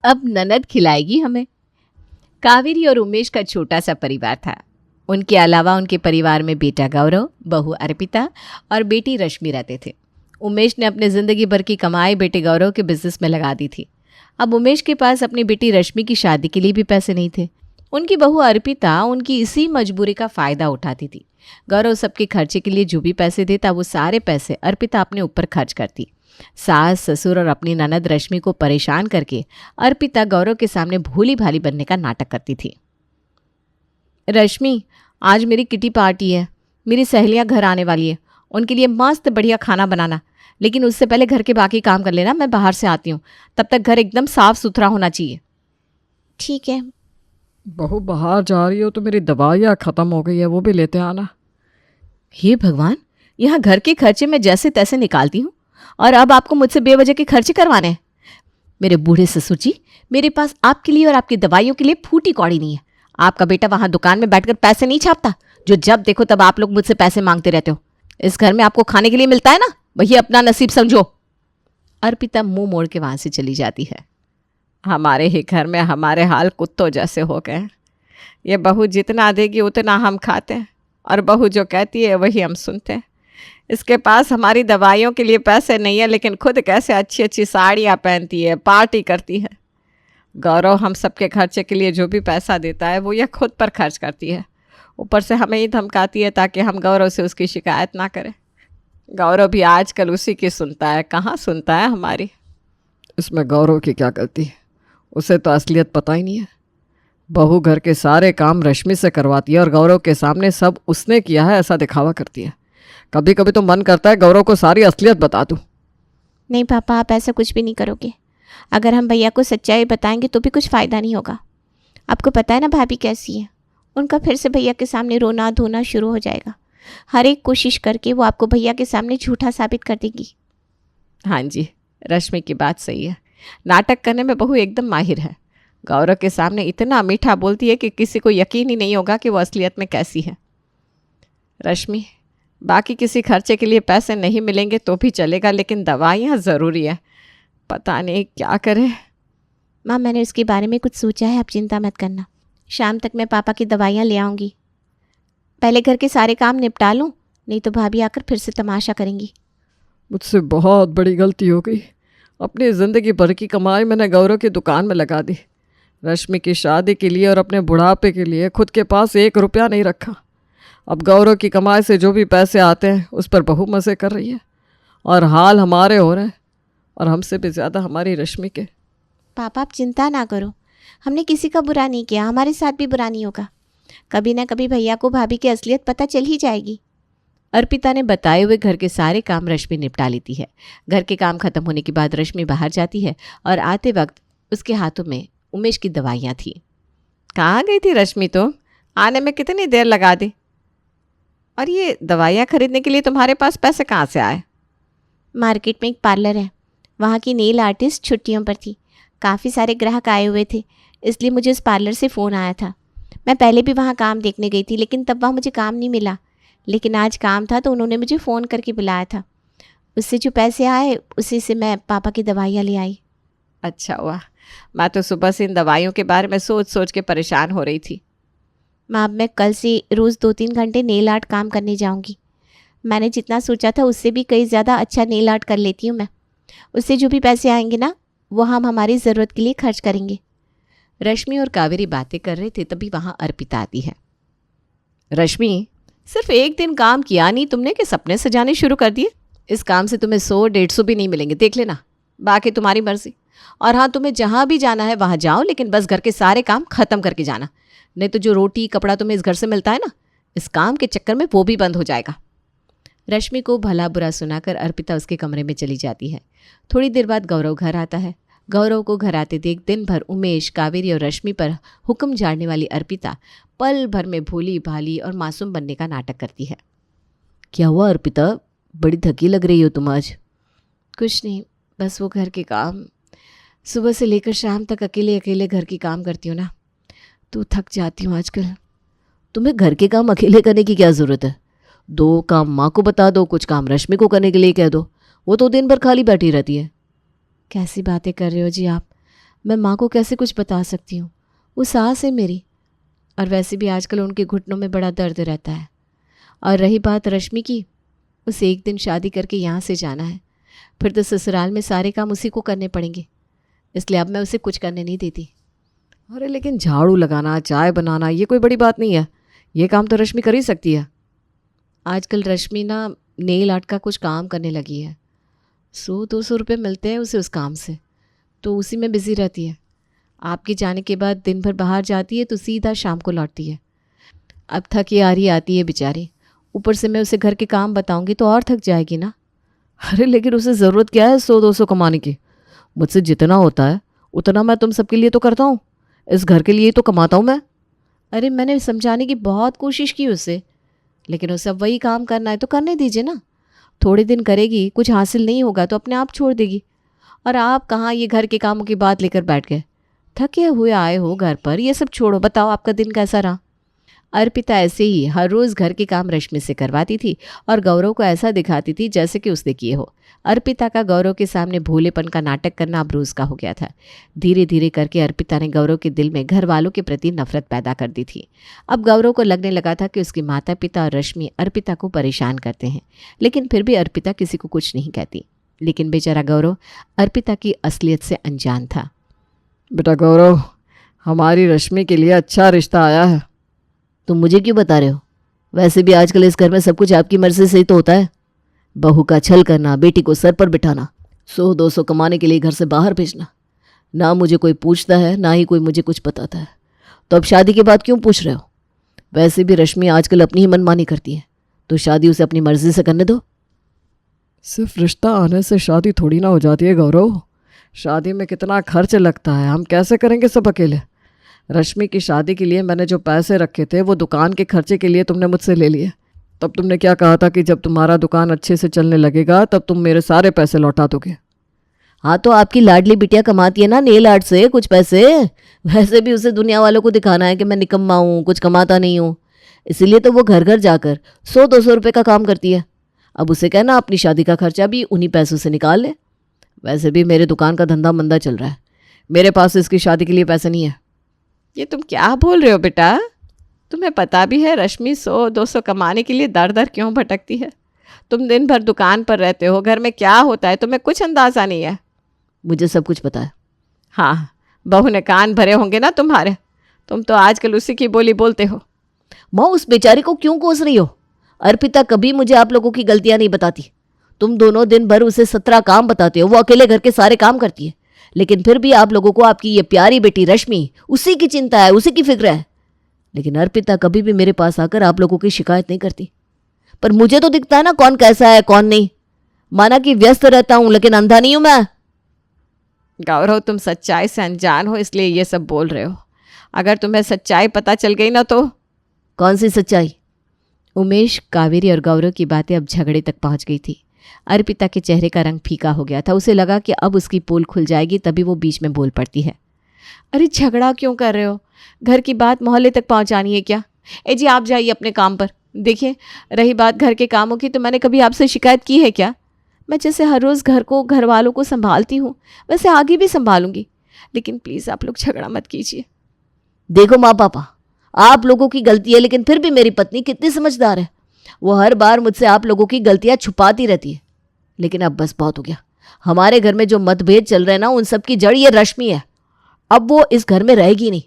अब ननद खिलाएगी हमें। कावेरी और उमेश का छोटा सा परिवार था। उनके अलावा उनके परिवार में बेटा गौरव, बहू अर्पिता और बेटी रश्मि रहते थे। उमेश ने अपने ज़िंदगी भर की कमाई बेटे गौरव के बिजनेस में लगा दी थी। अब उमेश के पास अपनी बेटी रश्मि की शादी के लिए भी पैसे नहीं थे। उनकी बहू अर्पिता उनकी इसी मजबूरी का फ़ायदा उठाती थी। गौरव सबके खर्चे के लिए जो भी पैसे देता वो सारे पैसे अर्पिता अपने ऊपर खर्च करती। सास, ससुर और अपनी ननद रश्मि को परेशान करके अर्पिता गौरव के सामने भोली भाली बनने का नाटक करती थी। रश्मि, आज मेरी किटी पार्टी है, मेरी सहेलियां घर आने वाली है, उनके लिए मस्त बढ़िया खाना बनाना, लेकिन उससे पहले घर के बाकी काम कर लेना, मैं बाहर से आती हूँ, तब तक घर एकदम साफ सुथरा होना चाहिए। ठीक है। बहू बाहर जा रही हो तो मेरी दवाइयाँ ख़त्म हो गई है, वो भी लेते आना। हे भगवान, यहाँ घर के खर्चे मैं जैसे तैसे निकालती हूँ और अब आपको मुझसे बेवजह के खर्चे करवाने हैं। मेरे बूढ़े ससुर जी, मेरे पास आपके लिए और आपकी दवाइयों के लिए फूटी कौड़ी नहीं है। आपका बेटा वहाँ दुकान में बैठकर पैसे नहीं छापता, जो जब देखो तब आप लोग मुझसे पैसे मांगते रहते हो। इस घर में आपको खाने के लिए मिलता है ना, वही अपना नसीब समझो। अर्पिता मुंह मोड़ के वहाँ से चली जाती है। हमारे ही घर में हमारे हाल कुत्तों जैसे हो गए। ये बहू जितना देगी उतना हम खाते हैं और बहू जो कहती है वही हम सुनते हैं। इसके पास हमारी दवाइयों के लिए पैसे नहीं है, लेकिन खुद कैसे अच्छी अच्छी साड़ियाँ पहनती है, पार्टी करती है। गौरव हम सबके खर्चे के लिए जो भी पैसा देता है वो यह खुद पर खर्च करती है, ऊपर से हमें ही धमकाती है ताकि हम गौरव से उसकी शिकायत ना करें। गौरव भी आजकल उसी की सुनता है, कहाँ सुनता है हमारी। इसमें गौरव की क्या गलती है? उसे तो असलियत पता ही नहीं है। बहू घर के सारे काम रश्मि से करवाती है और गौरव के सामने सब उसने किया है ऐसा दिखावा करती है। कभी कभी तो मन करता है गौरव को सारी असलियत बता दूं। नहीं पापा, आप ऐसा कुछ भी नहीं करोगे। अगर हम भैया को सच्चाई बताएंगे तो भी कुछ फ़ायदा नहीं होगा। आपको पता है ना भाभी कैसी है, उनका फिर से भैया के सामने रोना धोना शुरू हो जाएगा। हर एक कोशिश करके वो आपको भैया के सामने झूठा साबित कर देगी। हाँ जी, रश्मि की बात सही है। नाटक करने में बहू एकदम माहिर है। गौरव के सामने इतना मीठा बोलती है कि किसी को यकीन ही नहीं होगा कि वो असलियत में कैसी है। रश्मि, बाकी किसी खर्चे के लिए पैसे नहीं मिलेंगे तो भी चलेगा, लेकिन दवाइयाँ ज़रूरी है। पता नहीं क्या करें। माँ, मैंने उसके बारे में कुछ सोचा है, आप चिंता मत करना। शाम तक मैं पापा की दवाइयाँ ले आऊँगी। पहले घर के सारे काम निपटा लूँ, नहीं तो भाभी आकर फिर से तमाशा करेंगी। मुझसे बहुत बड़ी गलती हो गई। अपनी ज़िंदगी भर की कमाई मैंने गौरव की दुकान में लगा दी। रश्मि की शादी के लिए और अपने बुढ़ापे के लिए खुद के पास 1 रुपया नहीं रखा। अब गौरव की कमाई से जो भी पैसे आते हैं उस पर बहू मज़े कर रही है और हाल हमारे हो रहे हैं, और हमसे भी ज़्यादा हमारी रश्मि के। पापा आप चिंता ना करो, हमने किसी का बुरा नहीं किया, हमारे साथ भी बुरा नहीं होगा। कभी ना कभी भैया को भाभी की असलियत पता चल ही जाएगी। अर्पिता ने बताए हुए घर के सारे काम रश्मि निपटा लेती है। घर के काम खत्म होने के बाद रश्मि बाहर जाती है और आते वक्त उसके हाथों में उमेश की दवाइयाँ थी। कहाँ गई थी रश्मि? तो आने में कितनी देर लगा दी? और ये दवाइयाँ खरीदने के लिए तुम्हारे पास पैसे कहाँ से आए? मार्केट में एक पार्लर है, वहाँ की नेल आर्टिस्ट छुट्टियों पर थी। काफ़ी सारे ग्राहक आए हुए थे, इसलिए मुझे उस पार्लर से फ़ोन आया था। मैं पहले भी वहाँ काम देखने गई थी, लेकिन तब वहाँ मुझे काम नहीं मिला। लेकिन आज काम था तो उन्होंने मुझे फ़ोन करके बुलाया था। उससे जो पैसे आए उसी से मैं पापा की दवाइयाँ ले आई। अच्छा हुआ। मैं तो सुबह से इन दवाइयों के बारे में सोच सोच के परेशान हो रही थी। माँ, अब मैं कल से रोज़ 2-3 घंटे नेल आर्ट काम करने जाऊँगी। मैंने जितना सोचा था उससे भी कई ज़्यादा अच्छा नेल आर्ट कर लेती हूँ मैं। उससे जो भी पैसे आएंगे ना, वो हम हमारी ज़रूरत के लिए खर्च करेंगे। रश्मि और कावेरी बातें कर रहे थे, तभी वहाँ अर्पिता आती है। रश्मि, सिर्फ 1 दिन काम किया नहीं तुमने कि सपने सजाने शुरू कर दिए। इस काम से तुम्हें 100-150 भी नहीं मिलेंगे, देख लेना। बाकी तुम्हारी मर्जी। और हाँ, तुम्हें जहाँ भी जाना है वहाँ जाओ, लेकिन बस घर के सारे काम ख़त्म करके जाना, नहीं तो जो रोटी कपड़ा तुम्हें इस घर से मिलता है ना, इस काम के चक्कर में वो भी बंद हो जाएगा। रश्मि को भला बुरा सुनाकर अर्पिता उसके कमरे में चली जाती है। थोड़ी देर बाद गौरव घर आता है। गौरव को घर आते देख दिन भर उमेश, कावेरी और रश्मि पर हुक्म झाड़ने वाली अर्पिता पल भर में भोली भाली और मासूम बनने का नाटक करती है। क्या हुआ अर्पिता, बड़ी थकी लग रही हो तुम आज? कुछ नहीं, बस वो घर के काम। सुबह से लेकर शाम तक अकेले अकेले घर की काम करती हूँ ना, तो थक जाती हूँ आजकल। तुम्हें घर के काम अकेले करने की क्या ज़रूरत है? 2 काम माँ को बता दो, कुछ काम रश्मि को करने के लिए कह दो, वो तो दिन भर खाली बैठी रहती है। कैसी बातें कर रहे हो जी आप? मैं माँ को कैसे कुछ बता सकती हूँ? वो सास है मेरी, और वैसे भी आजकल उनके घुटनों में बड़ा दर्द रहता है। और रही बात रश्मि की, उसे एक दिन शादी करके यहाँ से जाना है, फिर तो ससुराल में सारे काम उसी को करने पड़ेंगे, इसलिए अब मैं उसे कुछ करने नहीं देती। अरे लेकिन झाड़ू लगाना, चाय बनाना, ये कोई बड़ी बात नहीं है। ये काम तो रश्मि कर ही सकती है। आजकल रश्मि ना नेल आर्ट का कुछ काम करने लगी है। 100-200 रुपये मिलते हैं उसे उस काम से, तो उसी में बिज़ी रहती है। आपके जाने के बाद दिन भर बाहर जाती है तो सीधा शाम को लौटती है। अब थकी हारी आती है बेचारी, ऊपर से मैं उसे घर के काम बताऊंगी तो और थक जाएगी ना। अरे लेकिन उसे ज़रूरत क्या है 100-200 कमाने की? मुझसे जितना होता है उतना मैं तुम सबके लिए तो करता हूँ, इस घर के लिए तो कमाता हूँ मैं। अरे मैंने समझाने की बहुत कोशिश की उसे, लेकिन उसे अब वही काम करना है तो करने दीजिए ना। थोड़े दिन करेगी, कुछ हासिल नहीं होगा तो अपने आप छोड़ देगी। और आप कहाँ ये घर के कामों की बात लेकर बैठ गए? थके हुए आए हो घर पर, ये सब छोड़ो, बताओ आपका दिन कैसा रहा? अर्पिता ऐसे ही हर रोज़ घर के काम रश्मि से करवाती थी और गौरव को ऐसा दिखाती थी जैसे कि उसने किए हो। अर्पिता का गौरव के सामने भोलेपन का नाटक करना अब रोज़ का हो गया था। धीरे धीरे करके अर्पिता ने गौरव के दिल में घर वालों के प्रति नफरत पैदा कर दी थी। अब गौरव को लगने लगा था कि उसके माता पिता और रश्मि अर्पिता को परेशान करते हैं, लेकिन फिर भी अर्पिता किसी को कुछ नहीं कहती। लेकिन बेचारा गौरव अर्पिता की असलियत से अनजान था। बेटा गौरव, हमारी रश्मि के लिए अच्छा रिश्ता आया है। तुम मुझे क्यों बता रहे हो? वैसे भी आजकल इस घर में सब कुछ आपकी मर्जी से ही तो होता है। बहू का छल करना, बेटी को सर पर बिठाना, 100-200 कमाने के लिए घर से बाहर भेजना। ना मुझे कोई पूछता है, ना ही कोई मुझे कुछ बताता है। तो अब शादी के बाद क्यों पूछ रहे हो? वैसे भी रश्मि आजकल अपनी ही मनमानी करती है, तो शादी उसे अपनी मर्जी से करने दो। सिर्फ रिश्ता आने से शादी थोड़ी ना हो जाती है गौरव। शादी में कितना खर्च लगता है, हम कैसे करेंगे सब अकेले? रश्मि की शादी के लिए मैंने जो पैसे रखे थे वो दुकान के खर्चे के लिए तुमने मुझसे ले लिए। तब तुमने क्या कहा था कि जब तुम्हारा दुकान अच्छे से चलने लगेगा तब तुम मेरे सारे पैसे लौटा दोगे। हाँ तो आपकी लाडली बिटिया कमाती है ना नेल आर्ट से कुछ पैसे। वैसे भी उसे दुनिया वालों को दिखाना है कि मैं निकम्मा हूँ, कुछ कमाता नहीं हूँ, इसीलिए तो वो घर घर जाकर 100-200 रुपये का काम करती है। अब उसे कहना अपनी शादी का खर्चा भी उन्हीं पैसों से निकाल ले। वैसे भी मेरे दुकान का धंधा मंदा चल रहा है, मेरे पास इसकी शादी के लिए पैसे नहीं है। ये तुम क्या बोल रहे हो बेटा? तुम्हें पता भी है रश्मि 100-200 कमाने के लिए दर दर क्यों भटकती है? तुम दिन भर दुकान पर रहते हो, घर में क्या होता है तुम्हें कुछ अंदाज़ा नहीं है। मुझे सब कुछ पता है। हाँ, बहू ने कान भरे होंगे ना तुम्हारे, तुम तो आजकल उसी की बोली बोलते हो। माँ उस बेचारी को क्यों कोस रही हो? अर्पिता कभी मुझे आप लोगों की गलतियां नहीं बताती। तुम दोनों दिन भर उसे 17 काम बताते हो, वो अकेले घर के सारे काम करती है, लेकिन फिर भी आप लोगों को आपकी ये प्यारी बेटी रश्मि उसी की चिंता है, उसी की फिक्र है। लेकिन अर्पिता कभी भी मेरे पास आकर आप लोगों की शिकायत नहीं करती। पर मुझे तो दिखता है ना कौन कैसा है कौन नहीं। माना कि व्यस्त रहता हूं लेकिन अंधा नहीं हूं मैं। गौरव, तुम सच्चाई से अनजान हो इसलिए ये सब बोल रहे हो। अगर तुम्हें सच्चाई पता चल गई ना तो। कौन सी सच्चाई? उमेश, कावेरी और गौरव की बातें अब झगड़े तक पहुंच गई थी। अर्पिता के चेहरे का रंग फीका हो गया था। उसे लगा कि अब उसकी पोल खुल जाएगी, तभी वो बीच में बोल पड़ती है। अरे झगड़ा क्यों कर रहे हो? घर की बात मोहल्ले तक पहुंचानी है क्या? ए जी, आप जाइए अपने काम पर। देखिए, रही बात घर के कामों की, तो मैंने कभी आपसे शिकायत की है क्या? मैं जैसे हर रोज़ घर को, घर वालों को संभालती हूँ, वैसे आगे भी संभालूंगी। लेकिन प्लीज़ आप लोग झगड़ा मत कीजिए। देखो माँ पापा, आप लोगों की गलती है, लेकिन फिर भी मेरी पत्नी कितनी समझदार है। वो हर बार मुझसे आप लोगों की गलतियां छुपाती रहती है। लेकिन अब बस बहुत हो गया। हमारे घर में जो मतभेद चल रहे हैं ना, उन सब की जड़ ये रश्मि है। अब वो इस घर में रहेगी नहीं।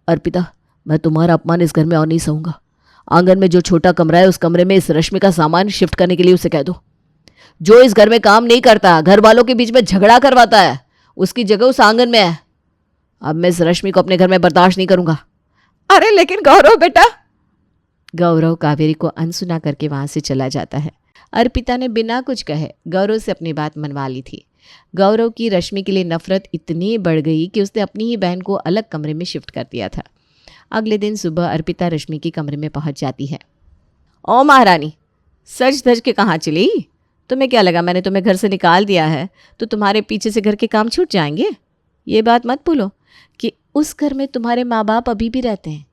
अर्पिता, मैं तुम्हारा अपमान इस घर में और नहीं सहूंगा। आंगन में जो छोटा कमरा है, उस कमरे में इस रश्मि का सामान शिफ्ट करने के लिए उसे कह दो। जो इस घर में काम नहीं करता, घर वालों के बीच में झगड़ा करवाता है, उसकी जगह उस आंगन में है। अब मैं इस रश्मि को अपने घर में बर्दाश्त नहीं करूंगा। अरे लेकिन गौरव बेटा। गौरव कावेरी को अनसुना करके वहां से चला जाता है। अर्पिता ने बिना कुछ कहे गौरव से अपनी बात मनवा ली थी। गौरव की रश्मि के लिए नफरत इतनी बढ़ गई कि उसने अपनी ही बहन को अलग कमरे में शिफ्ट कर दिया था। अगले दिन सुबह अर्पिता रश्मि के कमरे में पहुंच जाती है। ओ महारानी, सज धज के कहाँ चली? तुम्हें क्या लगा मैंने तुम्हें घर से निकाल दिया है तो तुम्हारे पीछे से घर के काम छूट जाएंगे? ये बात मत भूलो कि उस घर में तुम्हारे माँ बाप अभी भी रहते हैं।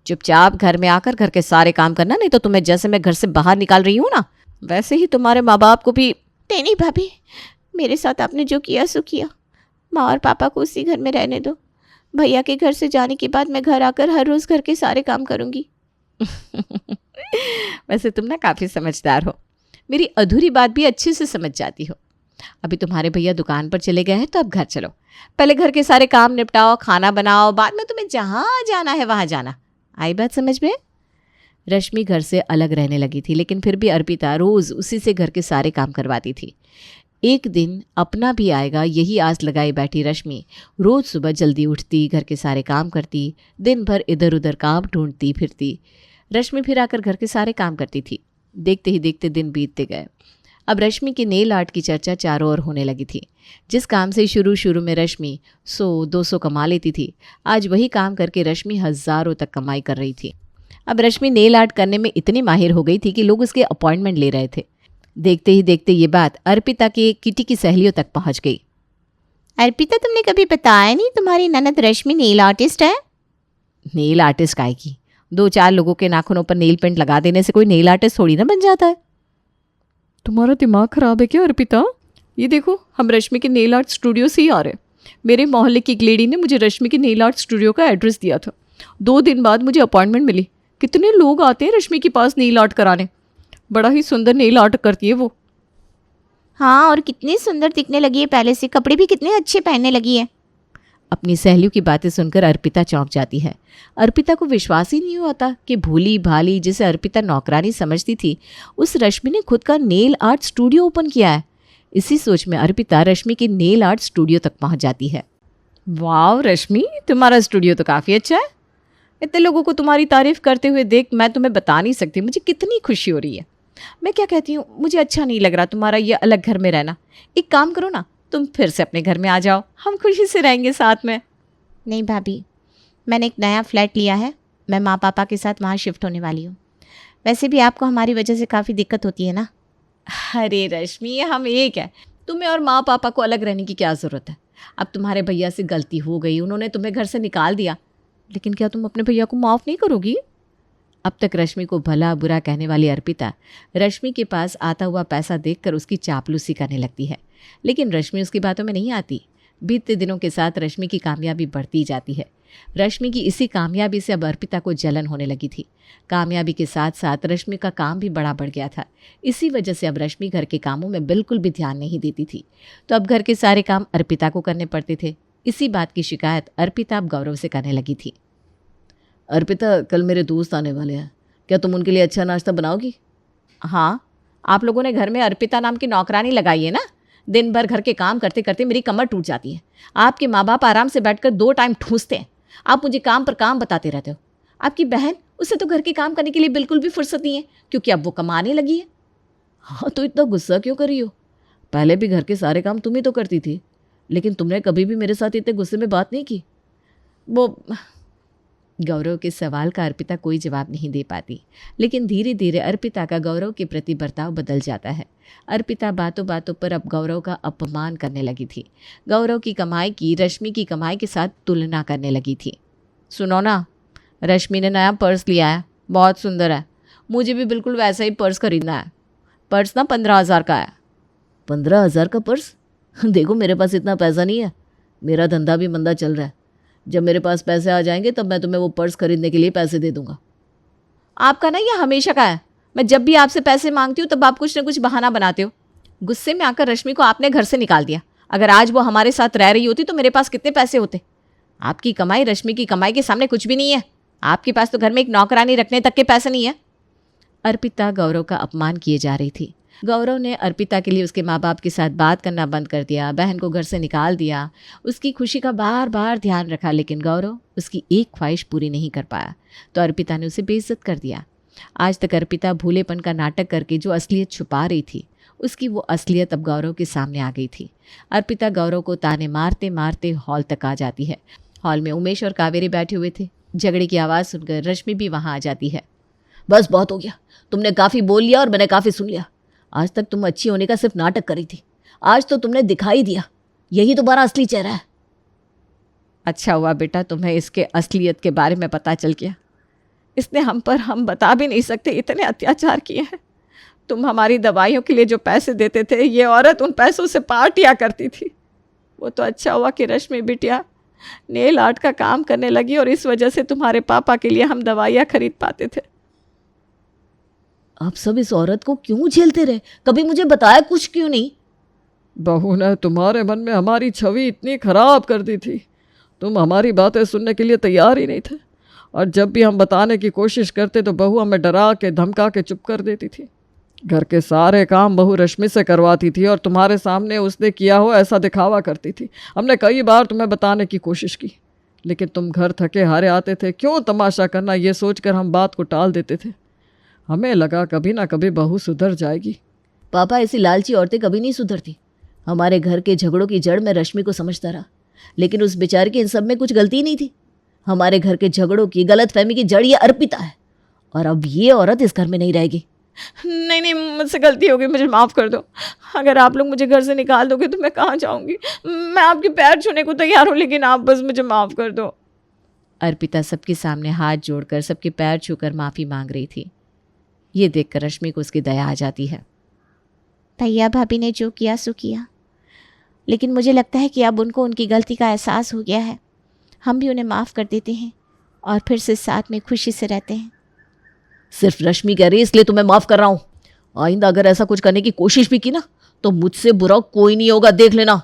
चुपचाप घर में आकर घर के सारे काम करना, नहीं तो तुम्हें जैसे मैं घर से बाहर निकाल रही हूँ ना, वैसे ही तुम्हारे माँ बाप को भी। नहीं भाभी, मेरे साथ आपने जो किया सो किया। माँ और पापा को उसी घर में रहने दो। भैया के घर से जाने के बाद मैं घर आकर हर रोज़ घर के सारे काम करूँगी। वैसे तुम ना काफ़ी समझदार हो, मेरी अधूरी बात भी अच्छे से समझ जाती हो। अभी तुम्हारे भैया दुकान पर चले गए हैं तो अब घर चलो, पहले घर के सारे काम निपटाओ, खाना बनाओ, बाद में तुम्हें जहाँ जाना है वहाँ जाना। आई बात समझ में? रश्मि घर से अलग रहने लगी थी, लेकिन फिर भी अर्पिता रोज़ उसी से घर के सारे काम करवाती थी। एक दिन अपना भी आएगा यही आस लगाई बैठी रश्मि रोज़ सुबह जल्दी उठती, घर के सारे काम करती, दिन भर इधर उधर काम ढूंढती फिरती। रश्मि फिर आकर घर के सारे काम करती थी। देखते ही देखते दिन बीतते गए। अब रश्मि की नेल आर्ट की चर्चा चारों ओर होने लगी थी। जिस काम से शुरू में रश्मि 100-200 कमा लेती थी, आज वही काम करके रश्मि हज़ारों तक कमाई कर रही थी। अब रश्मि नेल आर्ट करने में इतनी माहिर हो गई थी कि लोग उसके अपॉइंटमेंट ले रहे थे। देखते ही देखते ये बात अर्पिता के किटी की सहेलियों तक पहुंच गई। अर्पिता, तुमने कभी बताया नहीं तुम्हारी ननद रश्मि नेल आर्टिस्ट है? नेल आर्टिस्ट काय की? 2-4 लोगों के नाखूनों पर नेल पेंट लगा देने से कोई नेल आर्टिस्ट थोड़ी ना बन जाता है। तुम्हारा दिमाग खराब है क्या अर्पिता? ये देखो, हम रश्मि के नेल आर्ट स्टूडियो से ही आ रहे हैं। मेरे मोहल्ले की एक लेडी ने मुझे रश्मि के नेल आर्ट स्टूडियो का एड्रेस दिया था। 2 दिन बाद मुझे अपॉइंटमेंट मिली। कितने लोग आते हैं रश्मि के पास नेल आर्ट कराने। बड़ा ही सुंदर नेल आर्ट करती है वो। हाँ, और कितनी सुंदर दिखने लगी है पहले से, कपड़े भी कितने अच्छे पहनने लगी है। अपनी सहेलियों की बातें सुनकर अर्पिता चौंक जाती है। अर्पिता को विश्वास ही नहीं होता कि भोली भाली जिसे अर्पिता नौकरानी समझती थी, उस रश्मि ने खुद का नेल आर्ट स्टूडियो ओपन किया है। इसी सोच में अर्पिता रश्मि के नेल आर्ट स्टूडियो तक पहुंच जाती है। वाह रश्मि, तुम्हारा स्टूडियो तो काफ़ी अच्छा है। इतने लोगों को तुम्हारी तारीफ़ करते हुए देख मैं तुम्हें बता नहीं सकती मुझे कितनी खुशी हो रही है। मैं क्या कहती हूँ, मुझे अच्छा नहीं लग रहा तुम्हारा ये अलग घर में रहना। एक काम करो ना, तुम फिर से अपने घर में आ जाओ, हम खुशी से रहेंगे साथ में। नहीं भाभी, मैंने एक नया फ्लैट लिया है, मैं माँ पापा के साथ वहाँ शिफ्ट होने वाली हूँ। वैसे भी आपको हमारी वजह से काफ़ी दिक्कत होती है ना। अरे रश्मि, हम एक है, तुम्हें और माँ पापा को अलग रहने की क्या ज़रूरत है। अब तुम्हारे भैया से गलती हो गई, उन्होंने तुम्हें घर से निकाल दिया, लेकिन क्या तुम अपने भैया को माफ़ नहीं करोगी? अब तक रश्मि को भला बुरा कहने वाली अर्पिता रश्मि के पास आता हुआ पैसा देखकर उसकी चापलूसी करने लगती है, लेकिन रश्मि उसकी बातों में नहीं आती। बीतते दिनों के साथ रश्मि की कामयाबी बढ़ती जाती है। रश्मि की इसी कामयाबी से अब अर्पिता को जलन होने लगी थी। कामयाबी के साथ साथ रश्मि का काम भी बड़ा बढ़ गया था। इसी वजह से अब रश्मि घर के कामों में बिल्कुल भी ध्यान नहीं देती थी, तो अब घर के सारे काम अर्पिता को करने पड़ते थे। इसी बात की शिकायत अर्पिता अब गौरव से करने लगी थी। अर्पिता, कल मेरे दोस्त आने वाले हैं, क्या तुम उनके लिए अच्छा नाश्ता बनाओगी? हाँ, आप लोगों ने घर में अर्पिता नाम की नौकरानी लगाई है ना। दिन भर घर के काम करते करते मेरी कमर टूट जाती है। आपके माँ बाप आराम से बैठकर 2 टाइम ठूंसते हैं, आप मुझे काम पर काम बताते रहते हो। आपकी बहन, उसे तो घर के काम करने के लिए बिल्कुल भी फुर्सत नहीं है, क्योंकि अब वो कमाने लगी है। हाँ, तो इतना गुस्सा क्यों कर रही हो? पहले भी घर के सारे काम तुम ही तो करती थी, लेकिन तुमने कभी भी मेरे साथ इतने गुस्से में बात नहीं की। वो गौरव के सवाल का अर्पिता कोई जवाब नहीं दे पाती, लेकिन धीरे धीरे अर्पिता का गौरव के प्रति बर्ताव बदल जाता है। अर्पिता बातों बातों पर अब गौरव का अपमान करने लगी थी। गौरव की कमाई की रश्मि की कमाई के साथ तुलना करने लगी थी। सुनो ना, रश्मि ने नया पर्स लिया है, बहुत सुंदर है, मुझे भी बिल्कुल वैसा ही पर्स खरीदना है। पर्स ना 15,000 का है। 15,000 का पर्स? देखो, मेरे पास इतना पैसा नहीं है, मेरा धंधा भी मंदा चल रहा है। जब मेरे पास पैसे आ जाएंगे तब मैं तुम्हें वो पर्स खरीदने के लिए पैसे दे दूंगा। आपका ना ये हमेशा का है, मैं जब भी आपसे पैसे मांगती हूँ तब आप कुछ ना कुछ बहाना बनाते हो। गुस्से में आकर रश्मि को आपने घर से निकाल दिया। अगर आज वो हमारे साथ रह रही होती तो मेरे पास कितने पैसे होते। आपकी कमाई रश्मि की कमाई के सामने कुछ भी नहीं है। आपके पास तो घर में एक नौकरानी रखने तक के पैसे नहीं है। अर्पिता गौरव का अपमान किए जा रही थी। गौरव ने अर्पिता के लिए उसके माँ बाप के साथ बात करना बंद कर दिया, बहन को घर से निकाल दिया, उसकी खुशी का बार बार ध्यान रखा, लेकिन गौरव उसकी एक ख्वाहिश पूरी नहीं कर पाया, तो अर्पिता ने उसे बेइज्जत कर दिया। आज तक अर्पिता भूलेपन का नाटक करके जो असलियत छुपा रही थी, उसकी वो असलियत अब गौरव के सामने आ गई थी। अर्पिता गौरव को ताने मारते मारते हॉल तक आ जाती है। हॉल में उमेश और कावेरी बैठे हुए थे। झगड़े की आवाज़ सुनकर रश्मि भी वहाँ आ जाती है। बस बहुत हो गया, तुमने काफ़ी बोल लिया और मैंने काफ़ी सुन लिया। आज तक तुम अच्छी होने का सिर्फ नाटक करी थी, आज तो तुमने दिखाई दिया, यही तुम्हारा असली चेहरा है। अच्छा हुआ बेटा तुम्हें इसके असलियत के बारे में पता चल गया। इसने हम पर, हम बता भी नहीं सकते, इतने अत्याचार किए हैं। तुम हमारी दवाइयों के लिए जो पैसे देते थे, ये औरत उन पैसों से पार्टियां करती थी। वो तो अच्छा हुआ कि रश्मि बिटिया नेल आर्ट का काम करने लगी और इस वजह से तुम्हारे पापा के लिए हम दवाइयाँ खरीद पाते थे। आप सब इस औरत को क्यों झेलते रहे? कभी मुझे बताया कुछ क्यों नहीं? बहू ने तुम्हारे मन में हमारी छवि इतनी खराब कर दी थी, तुम हमारी बातें सुनने के लिए तैयार ही नहीं थे। और जब भी हम बताने की कोशिश करते तो बहू हमें डरा के धमका के चुप कर देती थी। घर के सारे काम बहू रश्मि से करवाती थी और तुम्हारे सामने उसने किया हो ऐसा दिखावा करती थी। हमने कई बार तुम्हें बताने की कोशिश की, लेकिन तुम घर थके हारे आते थे। क्यों तमाशा करना, ये सोचकर हम बात को टाल देते थे। हमें लगा कभी ना कभी बहू सुधर जाएगी। पापा, ऐसी लालची औरतें कभी नहीं सुधरती। हमारे घर के झगड़ों की जड़ मैं रश्मि को समझता रहा, लेकिन उस बेचारे की इन सब में कुछ गलती नहीं थी। हमारे घर के झगड़ों की गलतफहमी की जड़ ये अर्पिता है, और अब ये औरत इस घर में नहीं रहेगी। नहीं नहीं, मुझसे गलती हो गई, मुझे माफ़ कर दो। अगर आप लोग मुझे घर से निकाल दोगे तो मैं कहाँ जाऊँगी? मैं आपके पैर छूने को तैयार हूँ, लेकिन आप बस मुझे माफ़ कर दो। अर्पिता सबके सामने हाथ जोड़कर सबके पैर छूकर माफ़ी मांग रही थी। ये देखकर रश्मि को उसकी दया आ जाती है। भैया भाभी ने जो किया सो किया, लेकिन मुझे लगता है कि अब उनको उनकी गलती का एहसास हो गया है। हम भी उन्हें माफ़ कर देते हैं और फिर से साथ में खुशी से रहते हैं। सिर्फ रश्मि कह रही है इसलिए तुम्हें माफ कर रहा हूं। आइंदा अगर ऐसा कुछ करने की कोशिश भी की ना तो मुझसे बुरा कोई नहीं होगा, देख लेना।